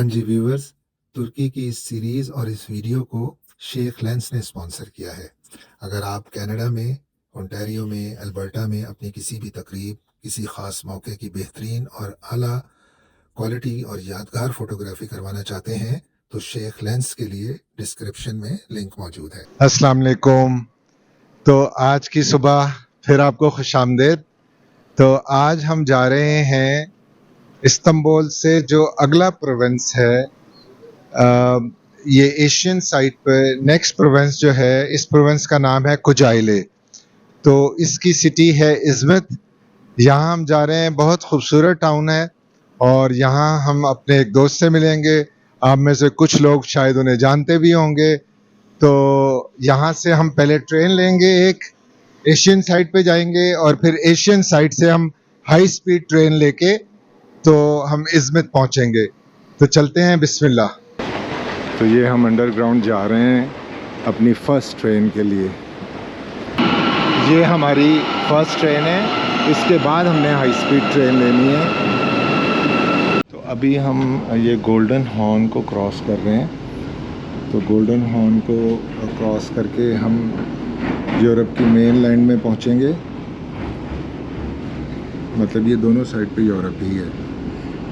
हाँ जी व्यूअर्स, तुर्की की इस सीरीज़ और इस वीडियो को शेख लेंस ने स्पॉन्सर किया है। अगर आप कनाडा में, ओंटारियो में, अल्बर्टा में अपनी किसी भी तकरीब, किसी ख़ास मौके की बेहतरीन और आला क्वालिटी और यादगार फोटोग्राफी करवाना चाहते हैं तो शेख लेंस के लिए डिस्क्रिप्शन में लिंक मौजूद है। अस्सलाम वालेकुम। तो आज की सुबह फिर आपको खुशामदीद। तो आज हम जा रहे हैं इस्तांबुल से जो अगला प्रोविंस है, ये एशियन साइड पे नेक्स्ट प्रोविंस जो है, इस प्रोविंस का नाम है कुजाइले। तो इसकी सिटी है इज़मित। यहाँ हम जा रहे हैं, बहुत खूबसूरत टाउन है और यहाँ हम अपने एक दोस्त से मिलेंगे। आप में से कुछ लोग शायद उन्हें जानते भी होंगे। तो यहाँ से हम पहले ट्रेन लेंगे, एक एशियन साइड पे जाएंगे और फिर एशियन साइड से हम हाई स्पीड ट्रेन लेके तो हम इज़मित पहुँचेंगे। तो चलते हैं, बिस्मिल्लाह। तो ये हम अंडरग्राउंड जा रहे हैं अपनी फ़र्स्ट ट्रेन के लिए। ये हमारी फ़र्स्ट ट्रेन है, इसके बाद हमने हाई स्पीड ट्रेन लेनी है। तो अभी हम ये गोल्डन हॉर्न को क्रॉस कर रहे हैं। तो गोल्डन हॉर्न को क्रॉस करके हम यूरोप की मेन लैंड में पहुंचेंगे। मतलब ये दोनों साइड पे यूरोप ही है।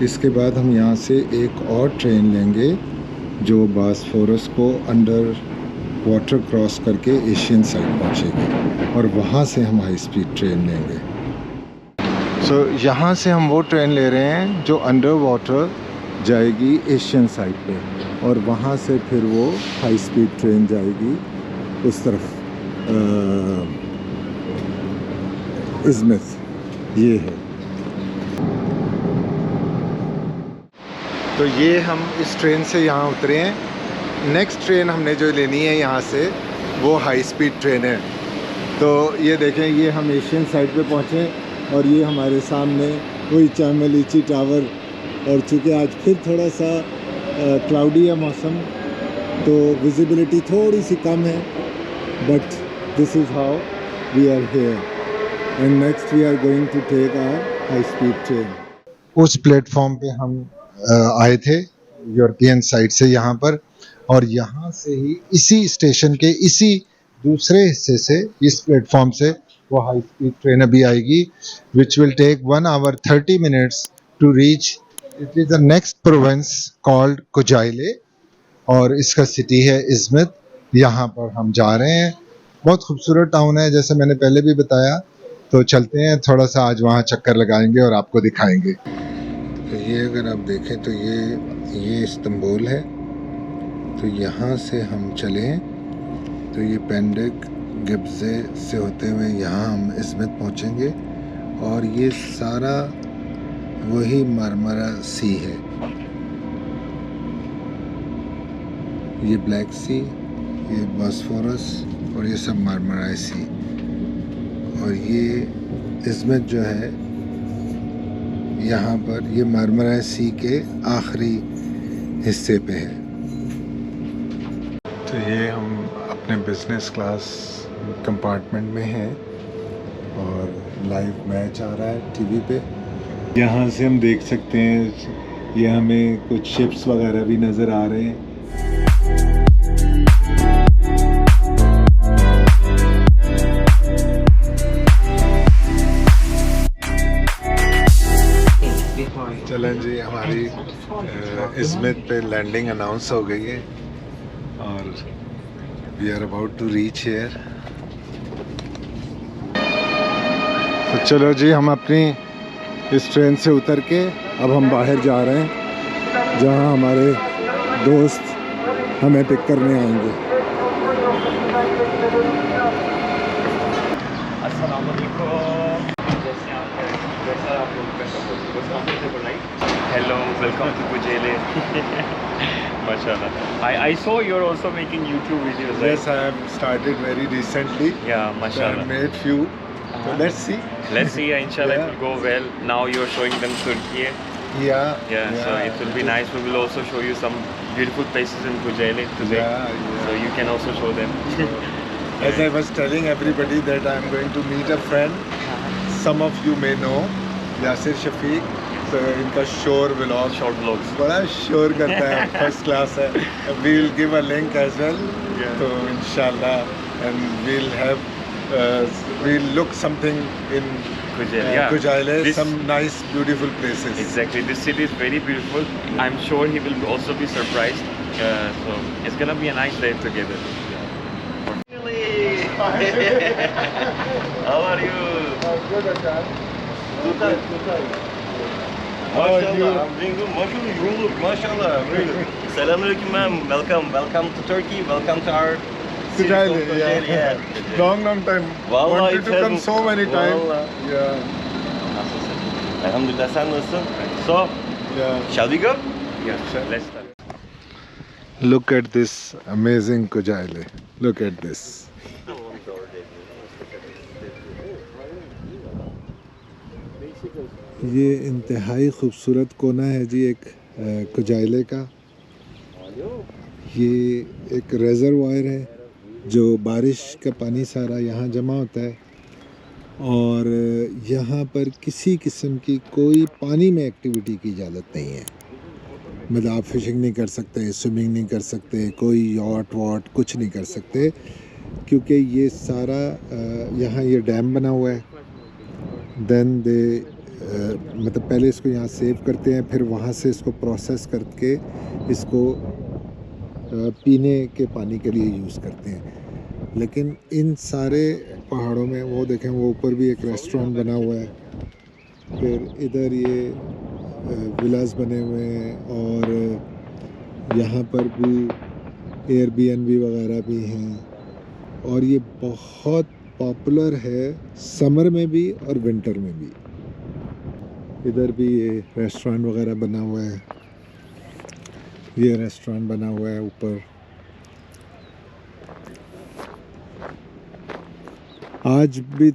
इसके बाद हम यहाँ से एक और ट्रेन लेंगे जो बॉस्फोरस को अंडर वाटर क्रॉस करके एशियन साइड पहुँचेगी और वहाँ से हम हाई स्पीड ट्रेन लेंगे। सो यहाँ से हम वो ट्रेन ले रहे हैं जो अंडर वाटर जाएगी एशियन साइड पे और वहाँ से फिर वो हाई स्पीड ट्रेन जाएगी उस तरफ, इज़मित ये है। तो ये हम इस ट्रेन से यहाँ उतरे हैं। नेक्स्ट ट्रेन हमने जो लेनी है यहाँ से वो हाई स्पीड ट्रेन है। तो ये देखें, ये हम एशियन साइड पे पहुँचे और ये हमारे सामने वही चामेलीची टावर। और चूँकि आज फिर थोड़ा सा क्लाउडी है मौसम, तो विजिबिलिटी थोड़ी सी कम है, but this is how we are here and next we are going to take our high speed train. उस प्लेटफॉर्म पे हम आए थे यूरोपियन साइड से यहाँ पर, और यहाँ से ही इसी स्टेशन के इसी दूसरे हिस्से से, इस प्लेटफॉर्म से वो हाई स्पीड ट्रेन अभी आएगी, which will take 1 hour 30 minutes to reach. It is the next province called Kocaeli और इसका सिटी है इज़मित। यहाँ पर हम जा रहे हैं। बहुत खूबसूरत टाउन है, जैसे मैंने पहले भी बताया। तो चलते हैं, थोड़ा सा आज वहाँ चक्कर लगाएंगे और आपको दिखाएंगे। तो ये अगर आप देखें तो ये इस्तांबुल है। तो यहाँ से हम चलें तो ये पेंडिक गिब्जे से होते हुए यहाँ हम इज़मित पहुँचेंगे और ये सारा वही मारमारा सी है। ये ब्लैक सी, ये बॉस्फोरस और ये सब मारमारा सी। और ये इज़मित जो है यहाँ पर ये मारमारा सी के आखिरी हिस्से पे है। तो ये हम अपने बिज़नेस क्लास कंपार्टमेंट में हैं और लाइव मैच आ रहा है टीवी पे। यहाँ से हम देख सकते हैं, ये हमें कुछ शिप्स वगैरह भी नज़र आ रहे हैं। चलें जी, हमारी इज़मित पे लैंडिंग अनाउंस हो गई है और we are about to reach here. तो चलो जी, हम अपनी इस ट्रेन से उतर के अब हम बाहर जा रहे हैं जहां हमारे दोस्त हमें पिक करने आएंगे। अस्सलाम वालेकुम। Hello, welcome to Kujaile. Mashallah. I saw you're also making YouTube videos, right? Yes, I have started very recently. Yeah, So I mashallah. made few. So let's see. Let's see, inshallah Yeah. it will go well. Now you're showing them Turkey. Yeah. So it will be nice. We will also show you some beautiful places in Kujaile today. Yeah. So you can also show them. As I was telling everybody that I'm going to meet a friend. Some of you may know Yasir Shafiq. तो इनका शोर vlog Short vlogs. बड़ा शोर करता है, first class है. We will give a link as well. तो इंशाल्लाह and we'll look something in Kujaila, yeah. Kujaila, This- some nice beautiful places. Exactly. This city is very beautiful. I'm sure he will also be surprised. So it's gonna be a nice day together. How are you? Good, Ajahn. How are you? I'm doing good. Mashallah, you look, mashallah. Really good. Assalamualaikum, ma'am. Welcome to Turkey. Welcome to our city Kujaila, called Kocaeli, yeah. Long time. Vallahi Wanted to it come has- so many times. Vallahi. Yeah, Nasılsın? Elhamdülillah, sen nasılsın? So, yeah. shall we go? Yeah. Let's start. Look at this amazing Kujaila. Look at this. ये इंतहाई खूबसूरत कोना है जी एक कुजाइले का. ये एक reservoir है जो बारिश का पानी सारा यहाँ जमा होता है और यहाँ पर किसी किस्म की कोई पानी में एक्टिविटी की इजाज़त नहीं है. मतलब आप फिशिंग नहीं कर सकते, स्विमिंग नहीं कर सकते, कोई यॉट वॉट कुछ नहीं कर सकते क्योंकि ये सारा यहाँ ये डैम बना हुआ है. देन दे मतलब पहले इसको यहाँ सेव करते हैं, फिर वहाँ से इसको प्रोसेस करके इसको पीने के पानी के लिए यूज़ करते हैं. लेकिन इन सारे पहाड़ों में वो देखें, वो ऊपर भी एक रेस्टोरेंट बना हुआ है, फिर इधर ये विलास बने हुए हैं और यहाँ पर भी एयरबीएनबी वगैरह भी हैं और ये बहुत पॉपुलर है समर में भी और विंटर में भी. इधर भी ये रेस्टोरेंट वगैरह बना हुआ है, ये रेस्टोरेंट बना हुआ है ऊपर. आज भी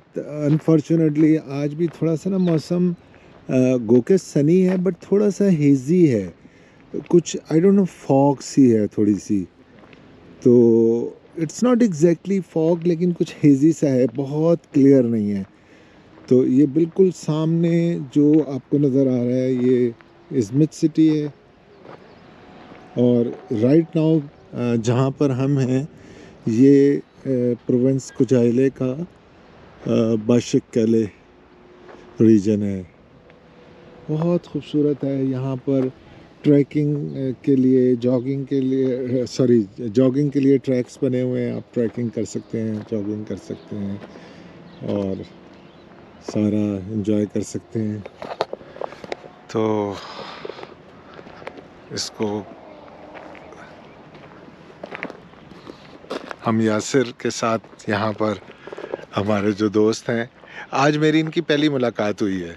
अनफॉर्चुनेटली आज भी थोड़ा सा ना मौसम गोके सनी है बट थोड़ा सा हेज़ी है, कुछ आई डोंट नो फॉग सी है थोड़ी सी. तो इट्स नॉट एग्जैक्टली फॉग लेकिन कुछ हेज़ी सा है, बहुत क्लियर नहीं है. तो ये बिल्कुल सामने जो आपको नज़र आ रहा है ये इज़मित सिटी है और राइट नाउ जहाँ पर हम हैं ये प्रोविंस कुजाइले का बाशिक कैले रीजन है. बहुत खूबसूरत है. यहाँ पर ट्रैकिंग के लिए जॉगिंग के लिए ट्रैक्स बने हुए हैं. आप ट्रैकिंग कर सकते हैं, जॉगिंग कर सकते हैं और सारा एंजॉय कर सकते हैं. तो इसको हम यासिर के साथ यहाँ पर हमारे जो दोस्त हैं, आज मेरी इनकी पहली मुलाकात हुई है.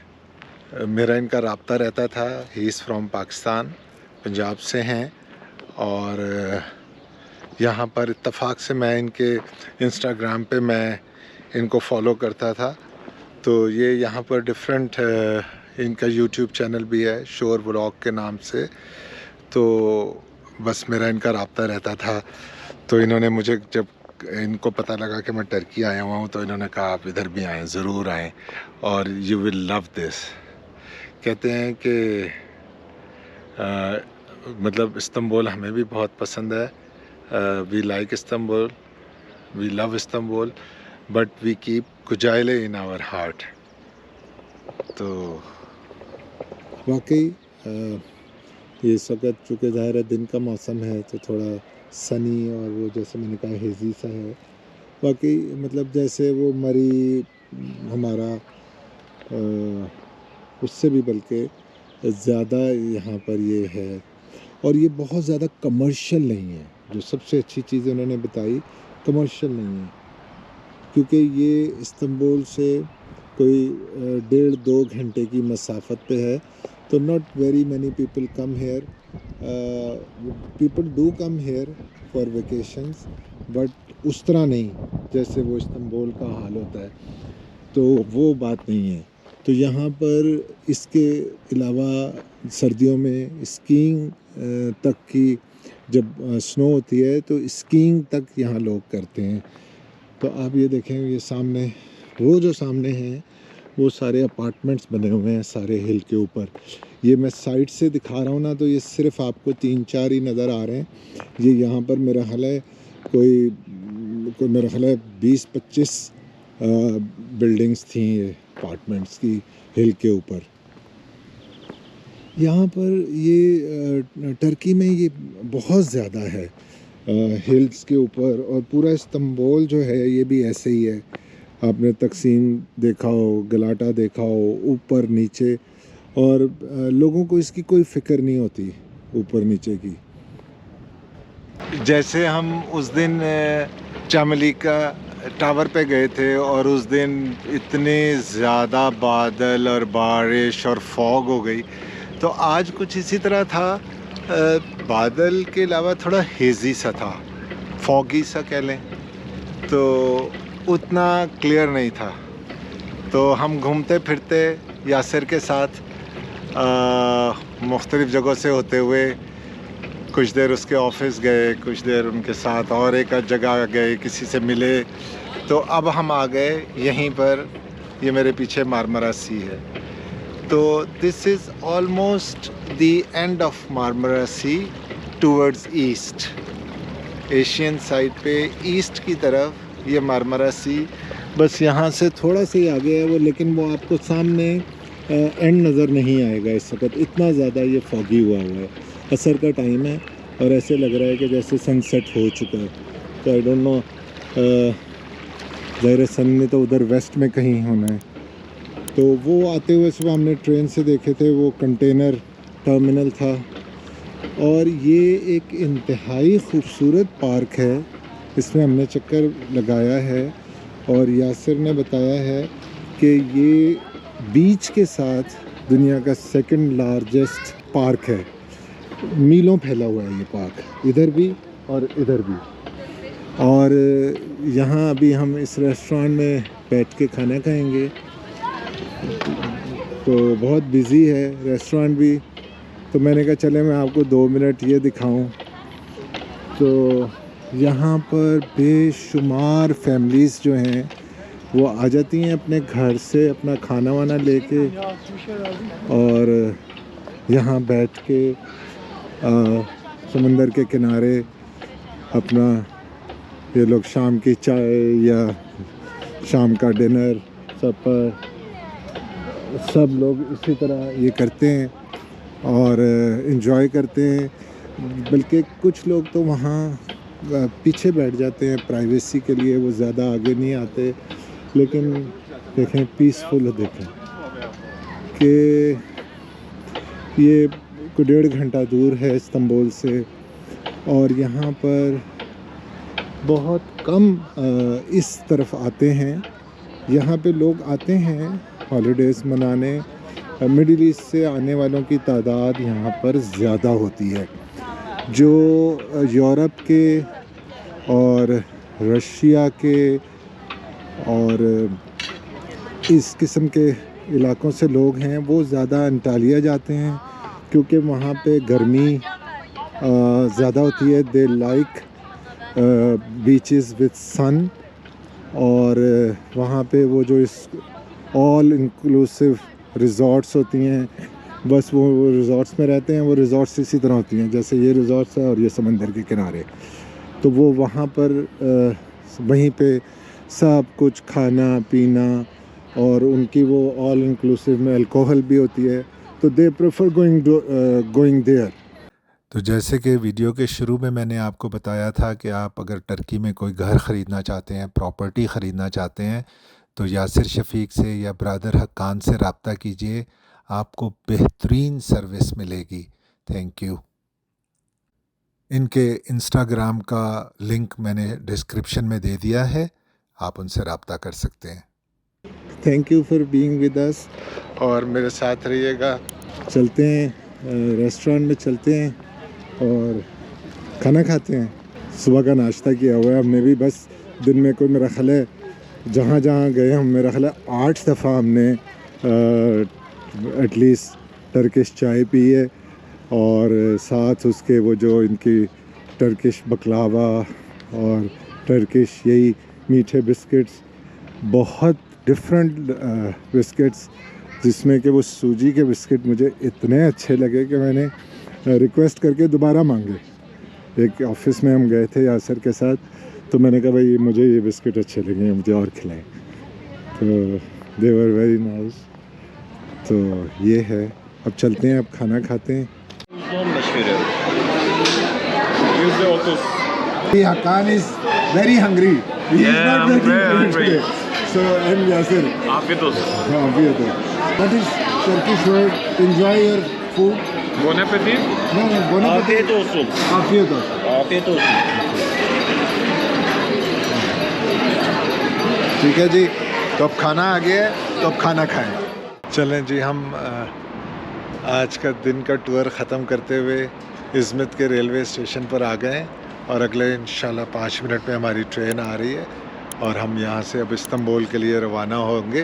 मेरा इनका राब्ता रहता था. He is from Pakistan, Punjab से हैं और यहाँ पर इत्तफाक से मैं इनके इंस्टाग्राम पे मैं इनको फॉलो करता था. तो ये यहाँ पर डिफरेंट इनका यूट्यूब चैनल भी है शोर व्लॉग के नाम से. तो बस मेरा इनका राब्ता रहता था. तो इन्होंने मुझे जब इनको पता लगा कि मैं टर्की आया हुआ हूँ तो इन्होंने कहा आप इधर भी आएँ, ज़रूर आएँ और यू विल लव दिस. कहते हैं कि मतलब इस्तांबुल हमें भी बहुत पसंद है. We like Istanbul, we love Istanbul, but we keep Kocaeli in our heart. तो वाकई ये इस वक्त चूँकि ज़ाहिर है दिन का मौसम है तो थोड़ा सनी और वो जैसे मैंने कहा हेज़ी सा है. वाकई मतलब जैसे वो मरी हमारा उससे भी बल्कि ज़्यादा यहाँ पर ये है. और ये बहुत ज़्यादा कमर्शियल नहीं है. जो सबसे अच्छी चीज़ उन्होंने बताई, कमर्शियल नहीं है क्योंकि ये इस्तांबुल से कोई 1.5-2 घंटे की मसाफत पे है. तो not very many people come here. People do come here for vacations but उस तरह नहीं जैसे वो इस्तांबुल का हाल होता है. तो वो बात नहीं है. तो यहाँ पर इसके अलावा सर्दियों में स्कीइंग तक की जब स्नो होती है तो स्कीइंग तक यहाँ लोग करते हैं. तो आप ये देखें, ये सामने वो जो सामने हैं वो सारे अपार्टमेंट्स बने हुए हैं सारे हिल के ऊपर। ये मैं साइड से दिखा रहा हूँ ना, तो ये सिर्फ आपको 3-4 ही नज़र आ रहे हैं। ये यहाँ पर मेरा ख्याल है कोई मेरा ख्याल है 20-25 बिल्डिंग्स थी ये अपार्टमेंट्स की हिल के ऊपर। यहाँ पर ये टर्की में ये बहुत ज़्यादा है हिल्स के ऊपर, और पूरा इस्तांबुल जो है ये भी ऐसे ही है। आपने तकसीम देखा हो, गलाटा देखा हो, ऊपर नीचे, और लोगों को इसकी कोई फ़िक्र नहीं होती ऊपर नीचे की। जैसे हम उस दिन चामलिका टावर पे गए थे और उस दिन इतने ज़्यादा बादल और बारिश और फॉग हो गई, तो आज कुछ इसी तरह था। बादल के अलावा थोड़ा हेज़ी सा था, फॉगी सा कह लें, तो उतना क्लियर नहीं था। तो हम घूमते फिरते यासिर के साथ मुख्तलिफ़ जगहों से होते हुए कुछ देर उसके ऑफिस गए, कुछ देर उनके साथ और एक जगह गए, किसी से मिले। तो अब हम आ गए यहीं पर, ये मेरे पीछे मार्मरा सी है। तो this is almost the end of Marmara sea towards east. Asian side पे ईस्ट की तरफ ये मार्मरा सी, बस यहाँ से थोड़ा सा ही आगे है वो, लेकिन वो आपको सामने एंड नज़र नहीं आएगा इस वक्त, इतना ज़्यादा ये फॉगी हुआ है। असर का टाइम है और ऐसे लग रहा है कि जैसे सनसेट हो चुका है। तो आई डोंट नो, ज़ाहिर सन ने तो उधर वेस्ट में कहीं होना है। तो वो आते हुए सुबह हमने ट्रेन से देखे थे, वो कंटेनर टर्मिनल था। और ये एक इंतहाई खूबसूरत पार्क है, इसमें हमने चक्कर लगाया है। और यासिर ने बताया है कि ये बीच के साथ दुनिया का सेकंड लार्जेस्ट पार्क है। मीलों फैला हुआ है ये पार्क, इधर भी और इधर भी। और यहाँ अभी हम इस रेस्टोरेंट में बैठ के खाना खाएंगे। तो बहुत बिज़ी है रेस्टोरेंट भी, तो मैंने कहा चले मैं आपको 2 मिनट ये दिखाऊं। तो यहाँ पर बेशुमार फैमिलीज़ जो हैं वो आ जाती हैं अपने घर से अपना खाना वाना लेके, और यहाँ बैठ के समंदर के किनारे अपना ये लोग शाम की चाय या शाम का डिनर सब लोग इसी तरह ये करते हैं और इन्जॉय करते हैं। बल्कि कुछ लोग तो वहाँ पीछे बैठ जाते हैं प्राइवेसी के लिए, वो ज़्यादा आगे नहीं आते। लेकिन देखें पीसफुल, देखें कि ये कोई 1.5 घंटा दूर है इस्तांबुल से, और यहाँ पर बहुत कम इस तरफ आते हैं। यहाँ पे लोग आते हैं हॉलीडेज़ मनाने। मिडिल ईस्ट से आने वालों की तादाद यहाँ पर ज़्यादा होती है। जो यूरोप के और रशिया के और इस किस्म के इलाकों से लोग हैं वो ज़्यादा अंटालिया जाते हैं, क्योंकि वहाँ पे गर्मी ज़्यादा होती है। दे लाइक बीचेस विद सन, और वहाँ पे वो जो इस ऑल इंक्लूसिव रिज़ॉर्ट्स होती हैं, बस वो रिज़ॉर्ट्स में रहते हैं। वो रिज़ॉर्ट्स इसी तरह होती हैं जैसे ये रिज़ॉर्ट्स है और ये समंदर के किनारे। तो वो वहाँ पर वहीं पे सब कुछ खाना पीना, और उनकी वो ऑल इंक्लूसिव में अल्कोहल भी होती है, तो दे प्रेफर गोइंग देयर। तो जैसे कि वीडियो के शुरू में मैंने आपको बताया था कि आप अगर टर्की में कोई घर ख़रीदना चाहते हैं, प्रॉपर्टी ख़रीदना चाहते हैं, तो यासिर शफ़ीक से या ब्रदर हक्कान से रब्ता कीजिए, आपको बेहतरीन सर्विस मिलेगी। Thank you. इनके इंस्टाग्राम का लिंक मैंने डिस्क्रिप्शन में दे दिया है, आप उनसे रब्ता कर सकते हैं। Thank you for being with us, और मेरे साथ रहिएगा। चलते हैं रेस्टोरेंट में, चलते हैं और खाना खाते हैं। सुबह का नाश्ता किया हुआ है हमने भी, बस दिन में कोई मेरा ख्याल है जहाँ जहाँ गए हम, मेरा ख्याल है 8 दफ़ा हमने एटलीस्ट टर्किश चाय पी है, और साथ उसके वो जो इनकी टर्किश बकलावा और टर्किश यही मीठे बिस्किट्स, बहुत डिफरेंट बिस्किट्स, जिसमें कि वो सूजी के बिस्किट मुझे इतने अच्छे लगे कि मैंने रिक्वेस्ट करके दोबारा मांगे। एक ऑफिस में हम गए थे यासर के साथ, तो मैंने कहा भाई मुझे ये बिस्किट अच्छे लगे, मुझे और खिलाएं, तो दे वर वेरी नाइस। तो ये है, अब चलते हैं, अब खाना खाते हैं। Hakan is very hungry. He is Yeah, not I'm getting very food hungry. today. So and Yasir. Afiyet olsun. That is Turkish word. Enjoy your food. Bon appetit. No, bon Afiyet olsun. Afiyet olsun. Afiyet olsun. ठीक है जी, तो अब खाना आ गया है, तो अब खाना खाएं। चलें जी, हम आज का दिन का टूर ख़त्म करते हुए इज़मित के रेलवे स्टेशन पर आ गए हैं और अगले इंशाल्लाह 5 मिनट में हमारी ट्रेन आ रही है और हम यहाँ से अब इस्तांबुल के लिए रवाना होंगे।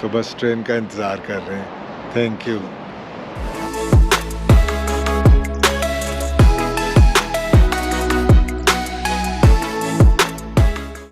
तो बस ट्रेन का इंतज़ार कर रहे हैं। Thank you.